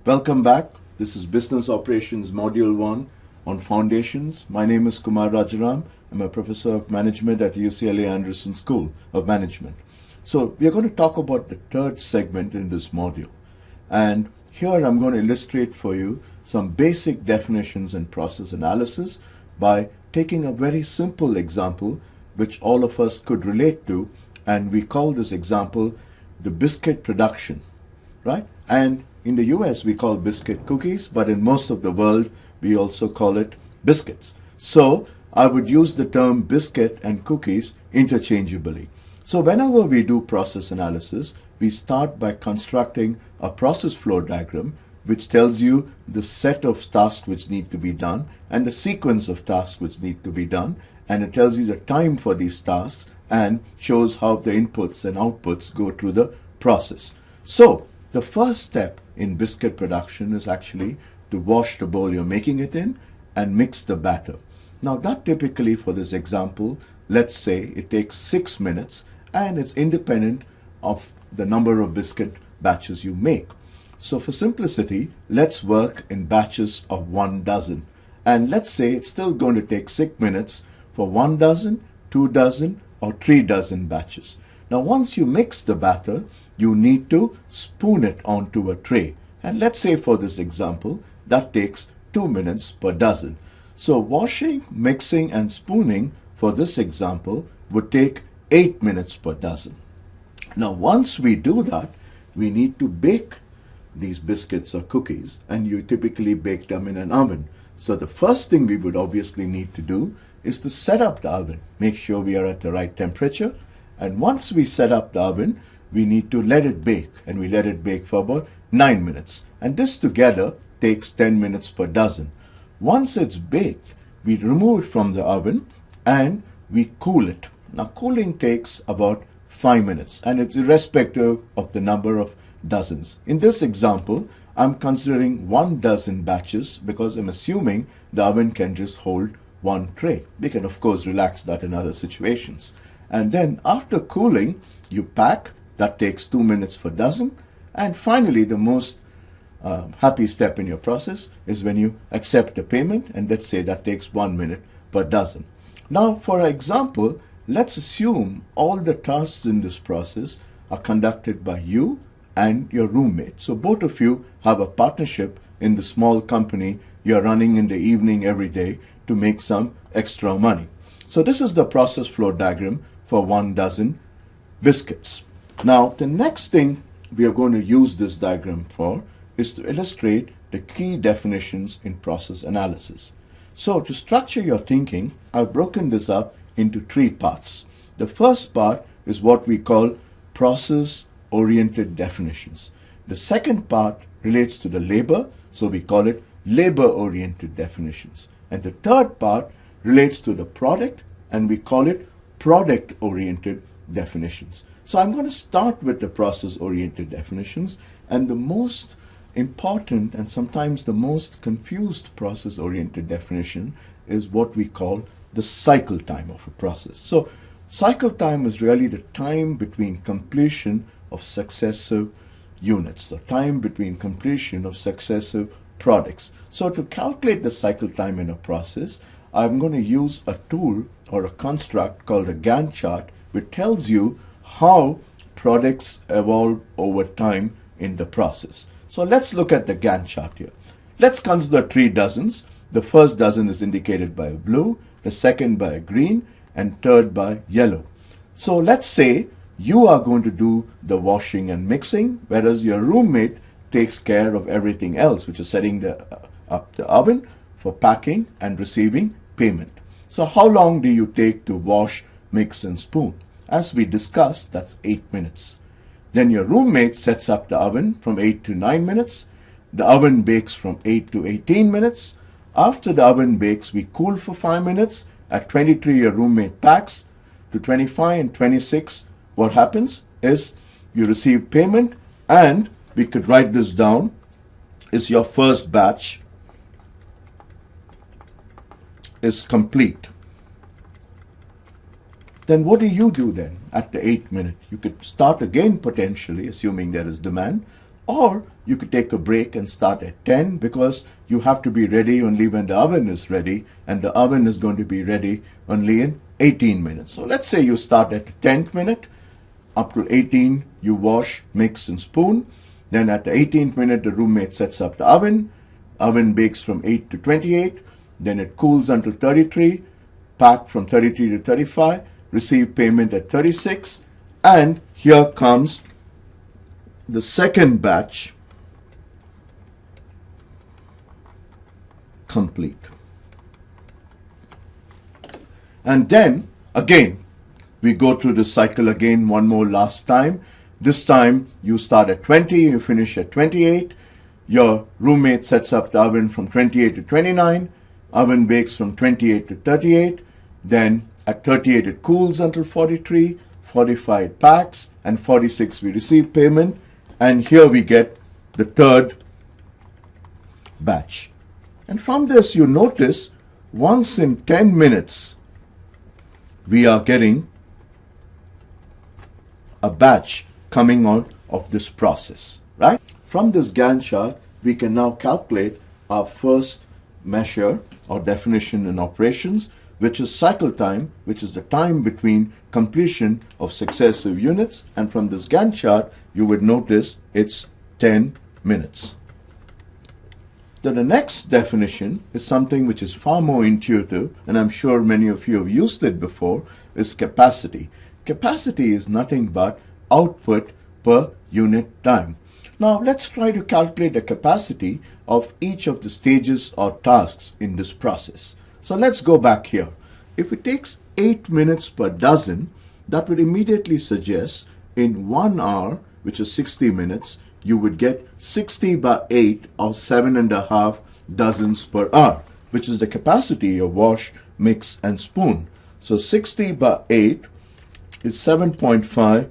Welcome back. This is Business Operations Module 1 on Foundations. My name is Kumar Rajaram. I'm a professor of management at UCLA Anderson School of Management. So we are going to talk about the third segment in this module. And here I'm going to illustrate for you some basic definitions in process analysis by taking a very simple example which all of us could relate to, and we call this example the biscuit production, right? And in the US we call biscuit cookies, but in most of the world we also call it biscuits. So I would use the term biscuit and cookies interchangeably. So whenever we do process analysis, we start by constructing a process flow diagram which tells you the set of tasks which need to be done and the sequence of tasks which need to be done, and it tells you the time for these tasks and shows how the inputs and outputs go through the process. So the first step in biscuit production is actually to wash the bowl you're making it in and mix the batter. Now that typically, for this example, let's say it takes 6 minutes, and it's independent of the number of biscuit batches you make. So for simplicity, let's work in batches of 1 dozen. And let's say it's still going to take 6 minutes for 1 dozen, 2 dozen, or 3 dozen batches. Now once you mix the batter, you need to spoon it onto a tray. And let's say for this example, that takes 2 minutes per dozen. So washing, mixing, and spooning for this example would take 8 minutes per dozen. Now once we do that, we need to bake these biscuits or cookies, and you typically bake them in an oven. So the first thing we would obviously need to do is to set up the oven, make sure we are at the right temperature, and once we set up the oven, we need to let it bake, and we let it bake for about 9 minutes. And this together takes 10 minutes per dozen. Once it's baked, we remove it from the oven and we cool it. Now cooling takes about 5 minutes, and it's irrespective of the number of dozens. In this example, I'm considering 1 dozen batches because I'm assuming the oven can just hold 1 tray. We can of course relax that in other situations. And then after cooling, you pack. That takes 2 minutes per dozen. And finally, the most happy step in your process is when you accept the payment, and let's say that takes 1 minute per dozen. Now for example, let's assume all the tasks in this process are conducted by you and your roommate. So both of you have a partnership in the small company you're running in the evening every day to make some extra money. So this is the process flow diagram for 1 dozen biscuits. Now the next thing we are going to use this diagram for is to illustrate the key definitions in process analysis. So to structure your thinking, I've broken this up into 3 parts. The first part is what we call process-oriented definitions. The second part relates to the labor, so we call it labor-oriented definitions. And the third part relates to the product, and we call it product-oriented definitions. So I'm going to start with the process-oriented definitions, and the most important and sometimes the most confused process-oriented definition is what we call the cycle time of a process. So cycle time is really the time between completion of successive units, the time between completion of successive products. So to calculate the cycle time in a process, I'm going to use a tool or a construct called a Gantt chart, which tells you how products evolve over time in the process. So let's look at the Gantt chart here. Let's consider 3 dozens. The first dozen is indicated by a blue, the second by a green, and third by yellow. So let's say you are going to do the washing and mixing, whereas your roommate takes care of everything else, which is setting up the oven for packing and receiving payment. So how long do you take to wash, mix, and spoon? As we discussed, that's 8 minutes. Then your roommate sets up the oven from 8 to 9 minutes. The oven bakes from 8 to 18 minutes. After the oven bakes, we cool for 5 minutes. At 23, your roommate packs. To 25 and 26, what happens is you receive payment, and we could write this down, is your first batch is complete. Then what do you do then at the 8th minute? You could start again potentially, assuming there is demand, Or you could take a break and start at 10 because you have to be ready only when the oven is ready, and the oven is going to be ready only in 18 minutes. So let's say you start at the 10th minute, up to 18 you wash, mix and spoon. Then at the 18th minute the roommate sets up the oven. Oven bakes from 8 to 28. Then it cools until 33, pack from 33 to 35, receive payment at 36, and here comes the second batch complete. And then again we go through the cycle again one more last time. This time you start at 20, you finish at 28. Your roommate sets up the oven from 28 to 29. Oven bakes from 28 to 38. Then at 38 it cools until 43. 45 it packs, and 46 we receive payment. And here we get the third batch. And from this you notice once in 10 minutes we are getting a batch coming out of this process, right? From this Gantt chart we can now calculate our first measure or definition in operations, which is cycle time, which is the time between completion of successive units. And from this Gantt chart you would notice it's 10 minutes. Then the next definition is something which is far more intuitive, and I'm sure many of you have used it before, is capacity. Capacity is nothing but output per unit time. Now let's try to calculate the capacity of each of the stages or tasks in this process. So let's go back here. If it takes 8 minutes per dozen, that would immediately suggest in 1 hour, which is 60 minutes, you would get 60 by 8 or 7.5 dozens per hour, which is the capacity of wash, mix and spoon. So 60 by 8 is 7.5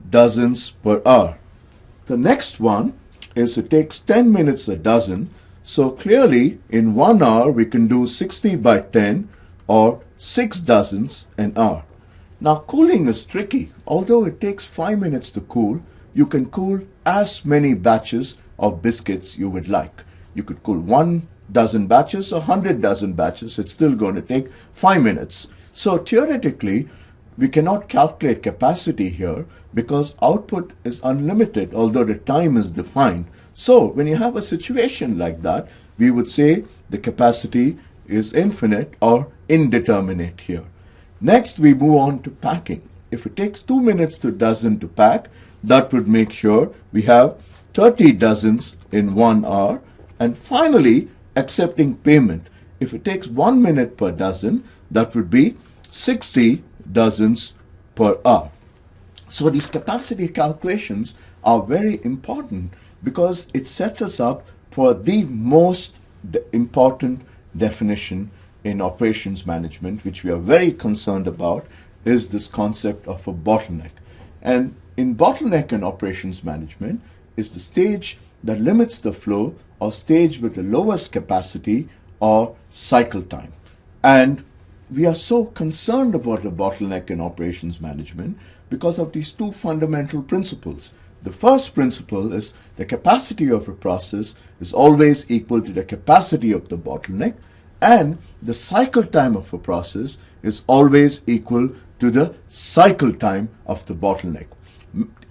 dozens per hour. The next one is it takes 10 minutes a dozen. So clearly in 1 hour we can do 60 by 10 or 6 dozens an hour. Now cooling is tricky. Although it takes 5 minutes to cool, you can cool as many batches of biscuits you would like. You could cool 1 dozen batches or 100 dozen batches. It's still going to take 5 minutes. So theoretically, we cannot calculate capacity here because output is unlimited, although the time is defined. So when you have a situation like that, we would say the capacity is infinite or indeterminate here. Next, we move on to packing. If it takes 2 minutes to dozen to pack, that would make sure we have 30 dozens in 1 hour. And finally, accepting payment. If it takes 1 minute per dozen, that would be 60 dozens per hour. So these capacity calculations are very important because it sets us up for the most important definition in operations management, which we are very concerned about, is this concept of a bottleneck. And in bottleneck in operations management is the stage that limits the flow or stage with the lowest capacity or cycle time. And we are so concerned about the bottleneck in operations management because of these two fundamental principles. The first principle is the capacity of a process is always equal to the capacity of the bottleneck, and the cycle time of a process is always equal to the cycle time of the bottleneck.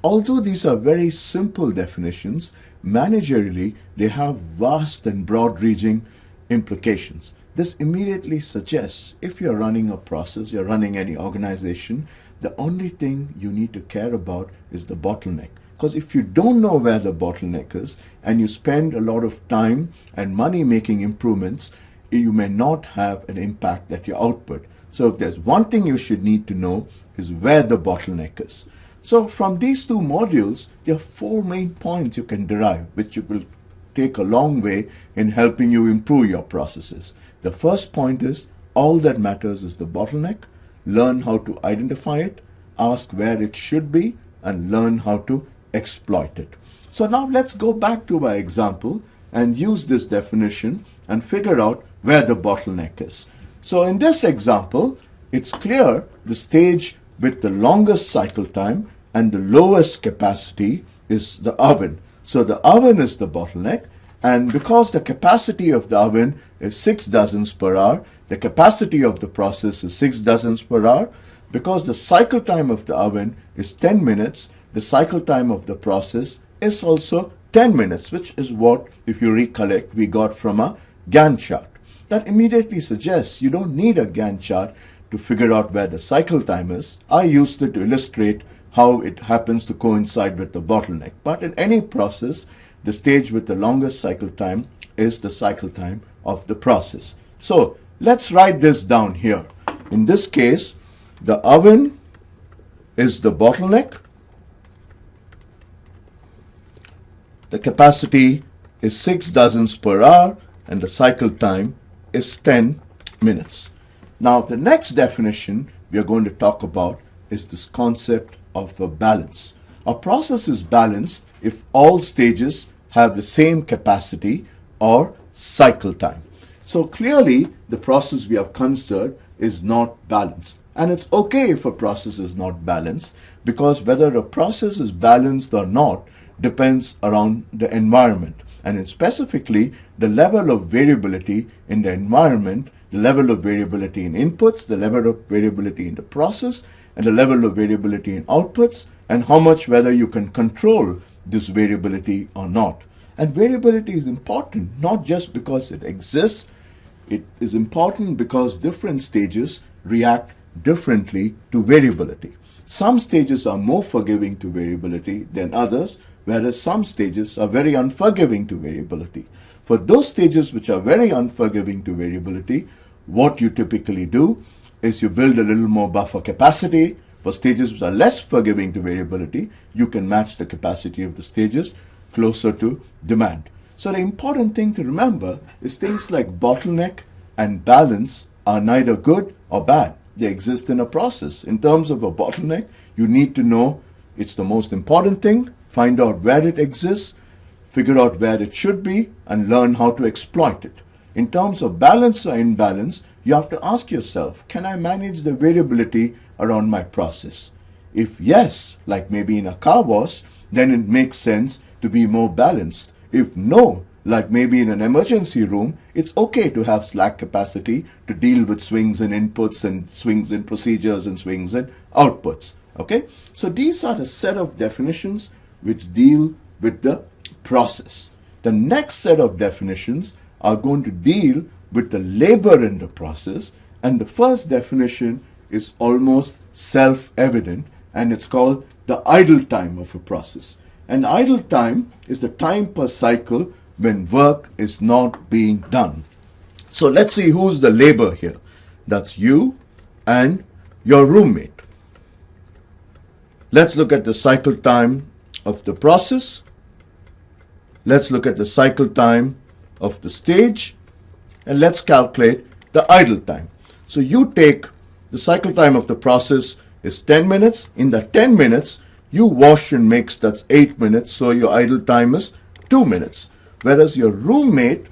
Although these are very simple definitions, managerially they have vast and broad-reaching implications. This immediately suggests if you're running a process, you're running any organization, the only thing you need to care about is the bottleneck. Because if you don't know where the bottleneck is and you spend a lot of time and money making improvements, you may not have an impact at your output. So if there's one thing you should need to know is where the bottleneck is. So from these two modules, there are 4 main points you can derive, which will take a long way in helping you improve your processes. The first point is all that matters is the bottleneck. Learn how to identify it, ask where it should be, and learn how to exploit it. So now let's go back to our example and use this definition and figure out where the bottleneck is. So in this example, it's clear the stage with the longest cycle time and the lowest capacity is the oven. So the oven is the bottleneck, and because the capacity of the oven is 6 dozens per hour, the capacity of the process is 6 dozens per hour. Because the cycle time of the oven is 10 minutes, the cycle time of the process is also 10 minutes, which is what, if you recollect, we got from a Gantt chart. That immediately suggests you don't need a Gantt chart to figure out where the cycle time is. I used it to illustrate how it happens to coincide with the bottleneck. But in any process, the stage with the longest cycle time is the cycle time of the process. So let's write this down here. In this case, the oven is the bottleneck. The capacity is 6 dozens per hour, and the cycle time is 10 minutes. Now, the next definition we are going to talk about is this concept of a balance. A process is balanced if all stages have the same capacity or cycle time. So clearly, the process we have considered is not balanced. And it's okay if a process is not balanced, because whether a process is balanced or not depends around the environment, and specifically the level of variability in the environment, the level of variability in inputs, the level of variability in the process, and the level of variability in outputs, and how much whether you can control this variability or not. And variability is important not just because it exists, it is important because different stages react differently to variability. Some stages are more forgiving to variability than others, whereas some stages are very unforgiving to variability. For those stages which are very unforgiving to variability, what you typically do is you build a little more buffer capacity. For stages which are less forgiving to variability, you can match the capacity of the stages closer to demand. So the important thing to remember is things like bottleneck and balance are neither good or bad. They exist in a process. In terms of a bottleneck, you need to know it's the most important thing, find out where it exists, figure out where it should be, and learn how to exploit it. In terms of balance or imbalance, you have to ask yourself, can I manage the variability around my process? If yes, like maybe in a car wash, then it makes sense to be more balanced. If no, like maybe in an emergency room, it's okay to have slack capacity to deal with swings in inputs and swings in procedures and swings in outputs. Okay? So these are the set of definitions which deal with the process. The next set of definitions are going to deal with the labor in the process, and the first definition is almost self-evident, and it's called the idle time of a process. And idle time is the time per cycle when work is not being done. So let's see who's the labor here. That's you and your roommate. Let's look at the cycle time of the process. Let's look at the cycle time of the stage, and let's calculate the idle time. So you take the cycle time of the process is 10 minutes. In the 10 minutes, you wash and mix, that's 8 minutes, so your idle time is 2 minutes. Whereas your roommate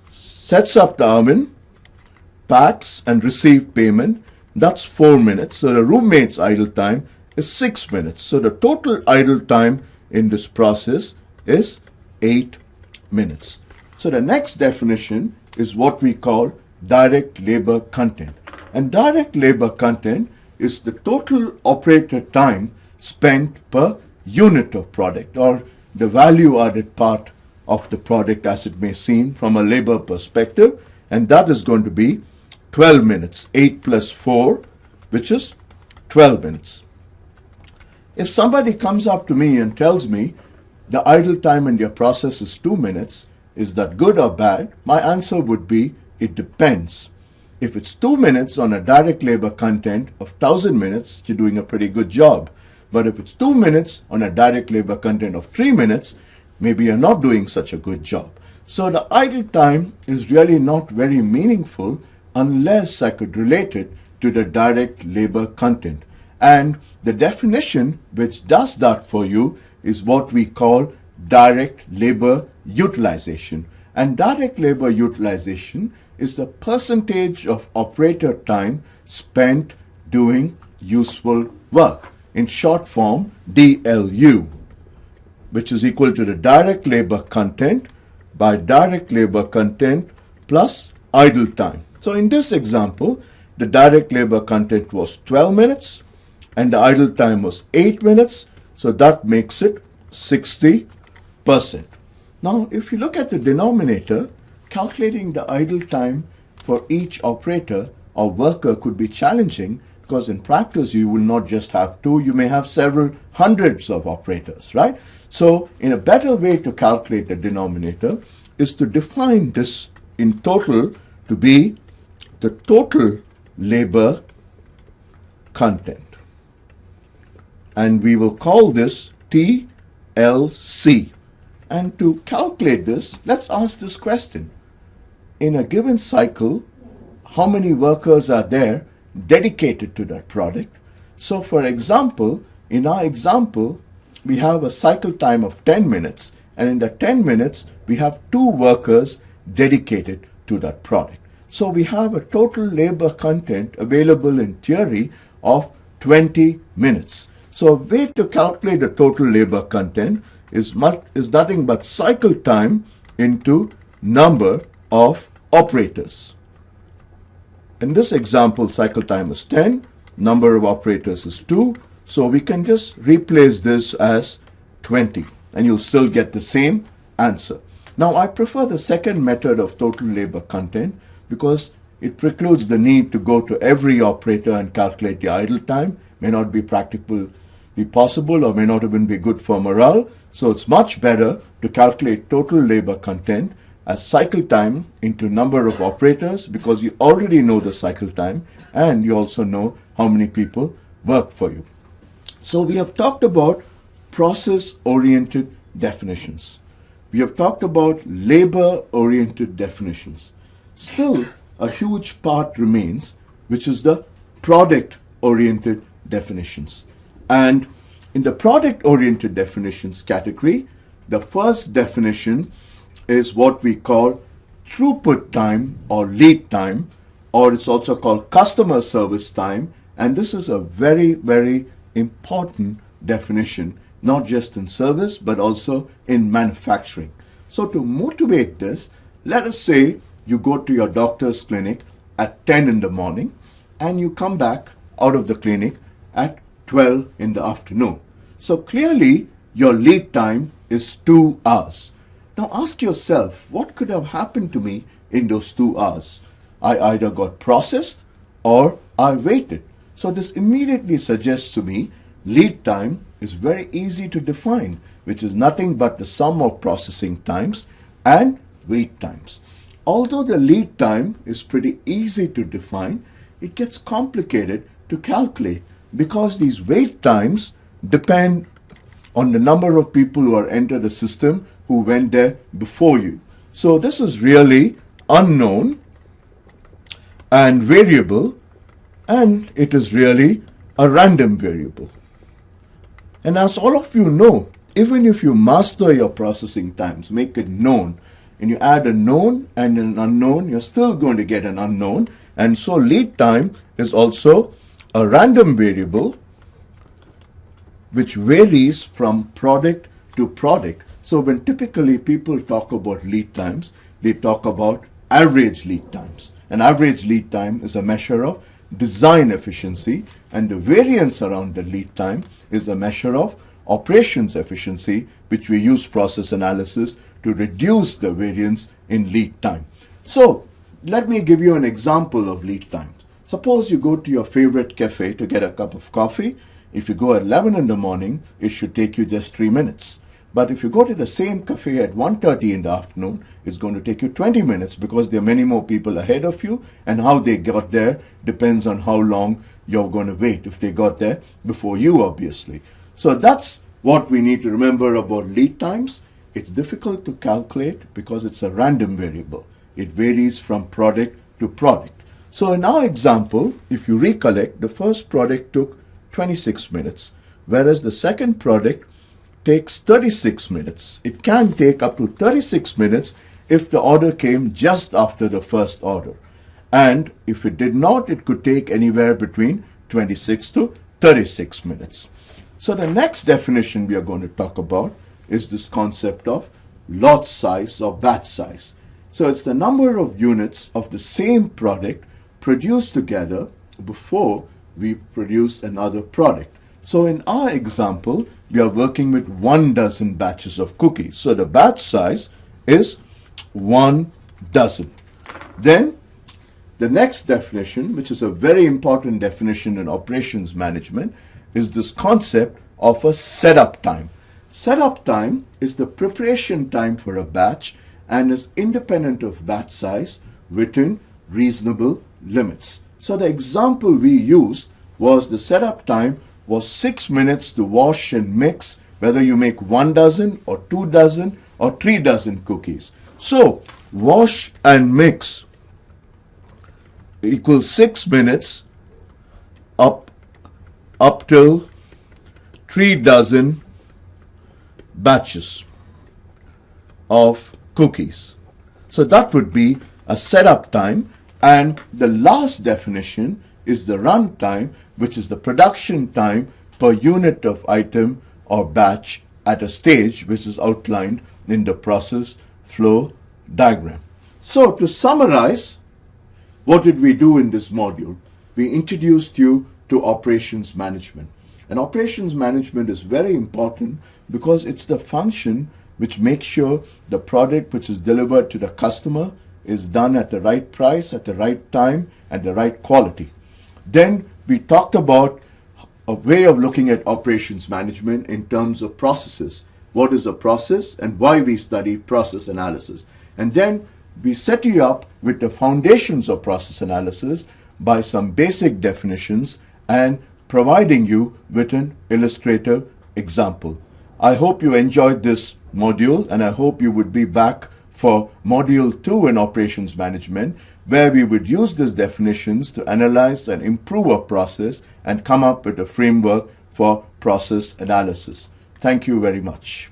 sets up the oven, packs and receives payment, that's 4 minutes. So the roommate's idle time is 6 minutes. So the total idle time in this process is 8 minutes. So the next definition is what we call direct labor content. And direct labor content is the total operator time spent per unit of product, or the value added part of the product as it may seem from a labor perspective, and that is going to be 12 minutes, 8 plus 4, which is 12 minutes. If somebody comes up to me and tells me the idle time in your process is 2 minutes, is that good or bad? My answer would be, it depends. If it's 2 minutes on a direct labor content of 1000 minutes, you're doing a pretty good job. But if it's 2 minutes on a direct labor content of 3 minutes, maybe you're not doing such a good job. So the idle time is really not very meaningful unless I could relate it to the direct labor content. And the definition which does that for you is what we call direct labor utilization. And direct labor utilization is the percentage of operator time spent doing useful work. In short form, DLU. which is equal to the direct labor content by direct labor content plus idle time. So in this example, the direct labor content was 12 minutes and the idle time was 8 minutes. So that makes it 60%. Now, if you look at the denominator, calculating the idle time for each operator or worker could be challenging, because in practice you will not just have two, you may have several hundreds of operators, right? So in a better way to calculate the denominator is to define this in total to be the total labor content. And we will call this TLC. And to calculate this, let's ask this question. In a given cycle, how many workers are there dedicated to that product? So for example, in our example, we have a cycle time of 10 minutes. And in the 10 minutes, we have 2 workers dedicated to that product. So we have a total labor content available in theory of 20 minutes. So a way to calculate the total labor content is nothing but cycle time into number of operators. In this example, cycle time is 10, number of operators is 2, so we can just replace this as 20 and you'll still get the same answer. Now I prefer the second method of total labor content because it precludes the need to go to every operator and calculate the idle time. May not be practically possible or may not even be good for morale. So it's much better to calculate total labor content as cycle time into number of operators, because you already know the cycle time and you also know how many people work for you. So we have talked about process-oriented definitions. We have talked about labor-oriented definitions. Still, a huge part remains, which is the product-oriented definitions. And in the product-oriented definitions category, the first definition is what we call throughput time or lead time, or it's also called customer service time. And this is a very, very important definition, not just in service, but also in manufacturing. So to motivate this, let us say you go to your doctor's clinic at 10 in the morning and you come back out of the clinic at 12 in the afternoon. So clearly your lead time is 2 hours. Now ask yourself, what could have happened to me in those 2 hours? I either got processed or I waited. So this immediately suggests to me lead time is very easy to define, which is nothing but the sum of processing times and wait times. Although the lead time is pretty easy to define, it gets complicated to calculate because these wait times depend on the number of people who are entered the system who went there before you. So this is really unknown and variable, and it is really a random variable. And as all of you know, even if you master your processing times, make it known, and you add a known and an unknown, you're still going to get an unknown. And so lead time is also a random variable which varies from product to product. So when typically people talk about lead times, they talk about average lead times. An average lead time is a measure of design efficiency, and the variance around the lead time is a measure of operations efficiency, which we use process analysis to reduce the variance in lead time. So let me give you an example of lead times. Suppose you go to your favorite cafe to get a cup of coffee. If you go at 11 in the morning, it should take you just 3 minutes. But if you go to the same cafe at 1:30 in the afternoon, it's going to take you 20 minutes because there are many more people ahead of you, and how they got there depends on how long you're going to wait, if they got there before you, obviously. So that's what we need to remember about lead times. It's difficult to calculate because it's a random variable. It varies from product to product. So in our example, if you recollect, the first product took 26 minutes, whereas the second product takes 36 minutes. It can take up to 36 minutes if the order came just after the first order. And if it did not, it could take anywhere between 26 to 36 minutes. So the next definition we are going to talk about is this concept of lot size or batch size. So it's the number of units of the same product produced together before we produce another product. So in our example, we are working with 1 dozen batches of cookies. So the batch size is 1 dozen. Then the next definition, which is a very important definition in operations management, is this concept of a setup time. Setup time is the preparation time for a batch and is independent of batch size within reasonable limits. So the example we used was the setup time was 6 minutes to wash and mix, whether you make 1 dozen or 2 dozen or 3 dozen cookies. So wash and mix equals 6 minutes up till 3 dozen batches of cookies. So that would be a setup time, and the last definition is the run time, which is the production time per unit of item or batch at a stage which is outlined in the process flow diagram. So to summarize, what did we do in this module? We introduced you to operations management. And operations management is very important because it's the function which makes sure the product which is delivered to the customer is done at the right price, at the right time, and the right quality. Then we talked about a way of looking at operations management in terms of processes. What is a process and why we study process analysis. And then we set you up with the foundations of process analysis by some basic definitions and providing you with an illustrative example. I hope you enjoyed this module, and I hope you would be back for module 2 in operations management, where we would use these definitions to analyze and improve our process and come up with a framework for process analysis. Thank you very much.